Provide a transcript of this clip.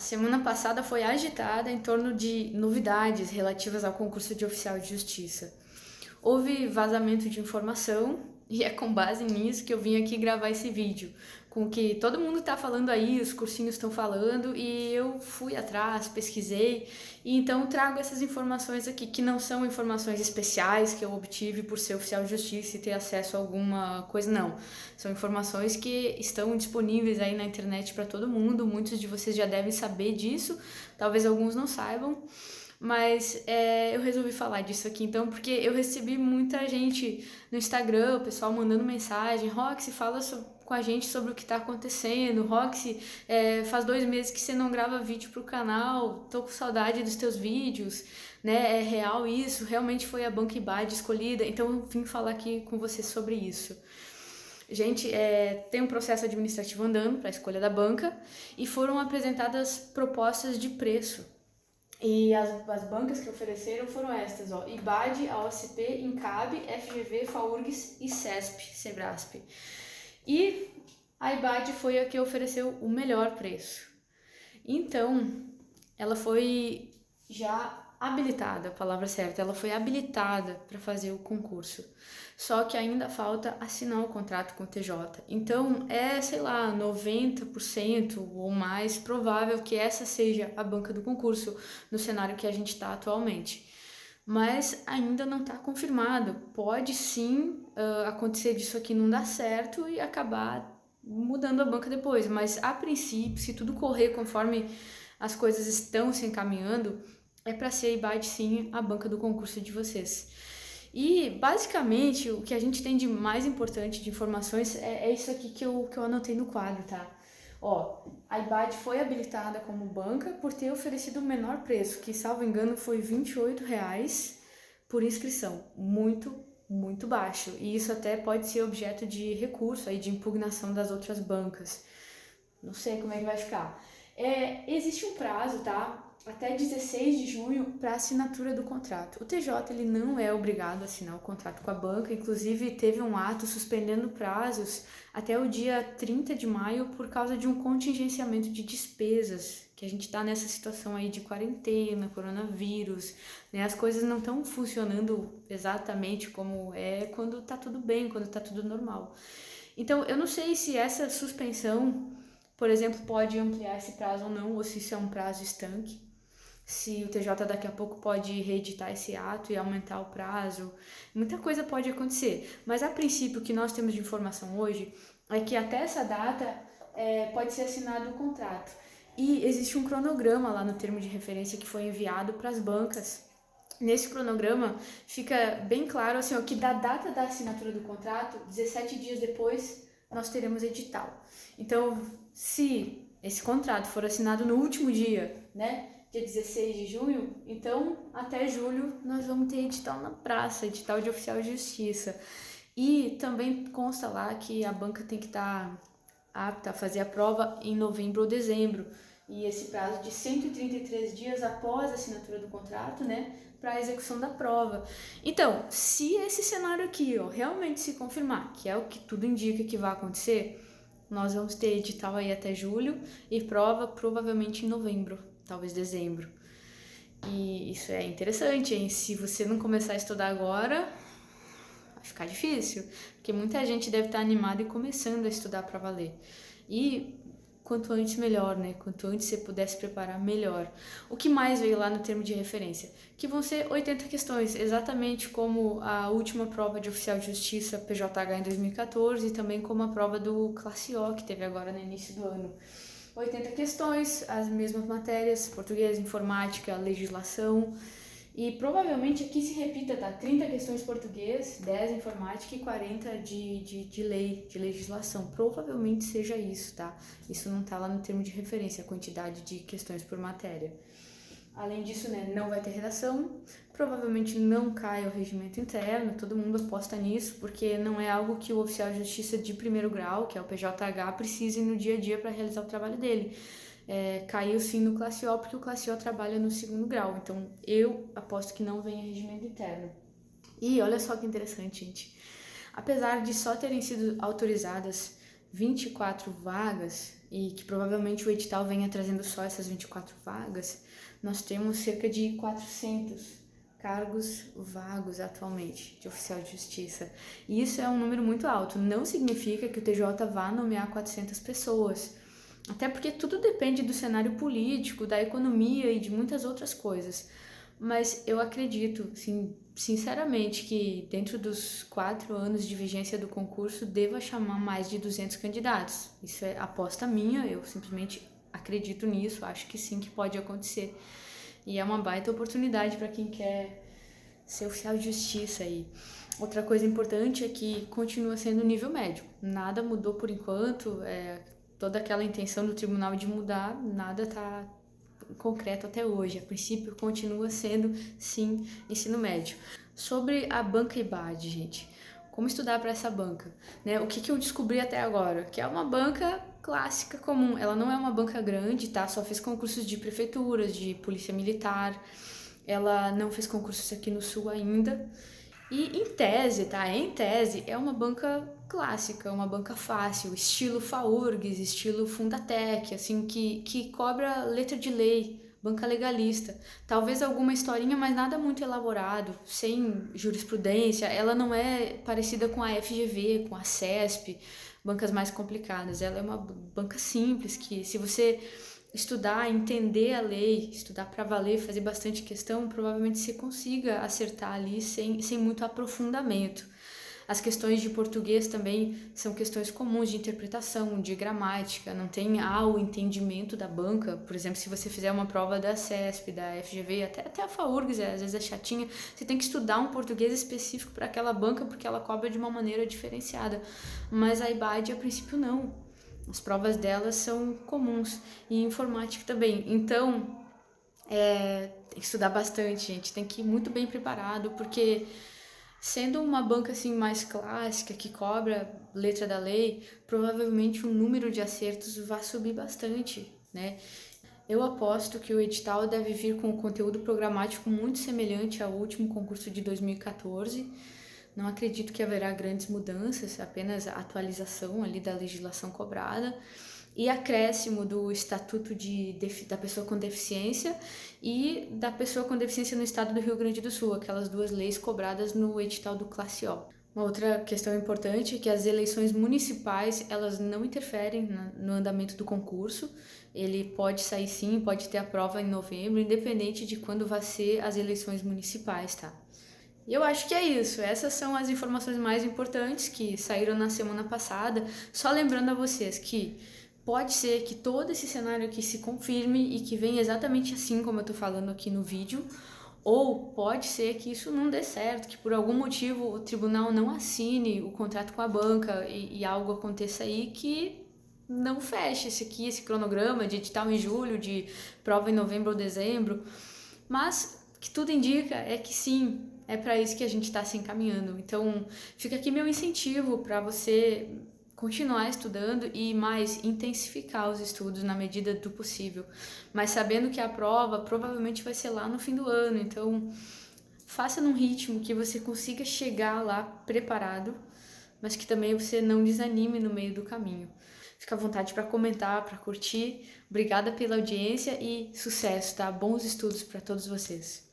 semana passada foi agitada em torno de novidades relativas ao concurso de oficial de justiça. Houve vazamento de informação e é com base nisso que eu vim aqui gravar esse vídeo, com o que todo mundo está falando aí, os cursinhos estão falando, e eu fui atrás, pesquisei, e então trago essas informações aqui, que não são informações especiais que eu obtive por ser oficial de justiça e ter acesso a alguma coisa, não. São informações que estão disponíveis aí na internet para todo mundo, muitos de vocês já devem saber disso, talvez alguns não saibam. Mas eu resolvi falar disso aqui então, porque eu recebi muita gente no Instagram, o pessoal mandando mensagem: Roxy, fala com a gente sobre o que tá acontecendo. Roxy, faz 2 meses que você não grava vídeo pro canal, tô com saudade dos teus vídeos, né? É real isso? Realmente foi a banca IBAD escolhida? Então eu vim falar aqui com você sobre isso. Gente, tem um processo administrativo andando para a escolha da banca e foram apresentadas propostas de preço. E as bancas que ofereceram foram estas, ó: IBAD, AOSP, INCAB, FGV, FAURGS e CESP, SEBRASP. E a IBAD foi a que ofereceu o melhor preço. Então, ela foi já habilitada, a palavra certa, ela foi habilitada para fazer o concurso. Só que ainda falta assinar o contrato com o TJ. Então, sei lá, 90% ou mais provável que essa seja a banca do concurso no cenário que a gente está atualmente. Mas ainda não está confirmado. Pode sim acontecer disso aqui não dar certo e acabar mudando a banca depois. Mas a princípio, se tudo correr conforme as coisas estão se encaminhando, é para ser a IBAD sim a banca do concurso de vocês. E basicamente o que a gente tem de mais importante de informações é isso aqui que eu anotei no quadro, tá? Ó, a IBAD foi habilitada como banca por ter oferecido o menor preço, que salvo engano foi R$ 28 por inscrição. Muito baixo. E isso até pode ser objeto de recurso aí, de impugnação das outras bancas. Não sei como é que vai ficar. Existe um prazo, tá? Até 16 de junho para assinatura do contrato. O TJ ele não é obrigado a assinar o contrato com a banca, inclusive teve um ato suspendendo prazos até o dia 30 de maio por causa de um contingenciamento de despesas, que a gente está nessa situação aí de quarentena, coronavírus, né? As coisas não estão funcionando exatamente como é quando tá tudo bem, quando tá tudo normal. Então, eu não sei se essa suspensão, por exemplo, pode ampliar esse prazo ou não, ou se isso é um prazo estanque. Se o TJ daqui a pouco pode reeditar esse ato e aumentar o prazo, muita coisa pode acontecer. Mas a princípio o que nós temos de informação hoje é que até essa data pode ser assinado o contrato. E existe um cronograma lá no termo de referência que foi enviado para as bancas. Nesse cronograma fica bem claro assim, ó, que da data da assinatura do contrato, 17 dias depois, nós teremos edital. Então, se esse contrato for assinado no último dia, né, dia 16 de junho, então até julho nós vamos ter edital na praça, edital de oficial de justiça. E também consta lá que a banca tem que estar apta a fazer a prova em novembro ou dezembro. E esse prazo de 133 dias após a assinatura do contrato, né, para a execução da prova. Então, se esse cenário aqui, ó, realmente se confirmar, que é o que tudo indica que vai acontecer, nós vamos ter edital aí até julho e prova provavelmente em novembro, talvez dezembro. E isso é interessante, hein? Se você não começar a estudar agora, vai ficar difícil, porque muita gente deve estar animada e começando a estudar para valer. E quanto antes melhor, né? Quanto antes você puder se preparar, melhor. O que mais veio lá no termo de referência? Que vão ser 80 questões, exatamente como a última prova de oficial de justiça PJH em 2014 e também como a prova do Classe O, que teve agora no início do ano. 80 questões, as mesmas matérias: português, informática, legislação. E provavelmente aqui se repita, tá? 30 questões português, 10 informática e 40 de lei, de legislação. Provavelmente seja isso, tá? Isso não tá lá no termo de referência, a quantidade de questões por matéria. Além disso, né, não vai ter redação, provavelmente não cai o regimento interno, todo mundo aposta nisso, porque não é algo que o oficial de justiça de primeiro grau, que é o PJH, precise no dia a dia para realizar o trabalho dele. Caiu sim no Classe O, porque o Classe O trabalha no segundo grau, então eu aposto que não venha regimento interno. E olha só que interessante, gente. Apesar de só terem sido autorizadas 24 vagas e que provavelmente o edital venha trazendo só essas 24 vagas, nós temos cerca de 400 cargos vagos atualmente de oficial de justiça. E isso é um número muito alto. Não significa que o TJ vá nomear 400 pessoas. Até porque tudo depende do cenário político, da economia e de muitas outras coisas. Mas eu acredito, sim, sinceramente, que dentro dos 4 anos de vigência do concurso deva chamar mais de 200 candidatos. Isso é aposta minha, eu simplesmente acredito nisso, acho que sim, que pode acontecer. E é uma baita oportunidade para quem quer ser oficial de justiça aí. Outra coisa importante é que continua sendo nível médio. Nada mudou por enquanto, toda aquela intenção do tribunal de mudar, nada está concreto até hoje. A princípio continua sendo, sim, ensino médio. Sobre a banca IBAD, gente, como estudar para essa banca? Né? O que eu descobri até agora? Que é uma banca clássica comum, ela não é uma banca grande, tá? Só fez concursos de prefeituras, de polícia militar, ela não fez concursos aqui no Sul ainda. E em tese, tá? Em tese, é uma banca clássica, uma banca fácil, estilo FAURGS, estilo Fundatec, assim, que cobra letra de lei, banca legalista. Talvez alguma historinha, mas nada muito elaborado, sem jurisprudência. Ela não é parecida com a FGV, com a CESP, bancas mais complicadas. Ela é uma banca simples, que se você estudar, entender a lei, estudar para valer, fazer bastante questão, provavelmente você consiga acertar ali sem muito aprofundamento. As questões de português também são questões comuns de interpretação, de gramática, não tem o entendimento da banca. Por exemplo, se você fizer uma prova da CESP, da FGV, até a FAURGS, às vezes é chatinha, você tem que estudar um português específico para aquela banca porque ela cobra de uma maneira diferenciada. Mas a IBAD, a princípio, não. As provas delas são comuns e informática também. Então, tem que estudar bastante, gente. Tem que ir muito bem preparado, porque sendo uma banca assim mais clássica, que cobra letra da lei, provavelmente o número de acertos vai subir bastante, né? Eu aposto que o edital deve vir com um conteúdo programático muito semelhante ao último concurso de 2014. Não acredito que haverá grandes mudanças, apenas a atualização ali da legislação cobrada e acréscimo do Estatuto da Pessoa com Deficiência e da Pessoa com Deficiência no Estado do Rio Grande do Sul, aquelas duas leis cobradas no edital do Classe O. Uma outra questão importante é que as eleições municipais, elas não interferem no andamento do concurso. Ele pode sair sim, pode ter a prova em novembro, independente de quando vai ser as eleições municipais, tá? E eu acho que é isso. Essas são as informações mais importantes que saíram na semana passada. Só lembrando a vocês que pode ser que todo esse cenário aqui se confirme e que venha exatamente assim como eu tô falando aqui no vídeo, ou pode ser que isso não dê certo, que por algum motivo o tribunal não assine o contrato com a banca e algo aconteça aí que não feche esse cronograma de edital em julho, de prova em novembro ou dezembro. Mas o que tudo indica é que sim, é para isso que a gente está se encaminhando. Então, fica aqui meu incentivo para você continuar estudando e mais intensificar os estudos na medida do possível. Mas sabendo que a prova provavelmente vai ser lá no fim do ano, então faça num ritmo que você consiga chegar lá preparado, mas que também você não desanime no meio do caminho. Fica à vontade para comentar, para curtir. Obrigada pela audiência e sucesso, tá? Bons estudos para todos vocês.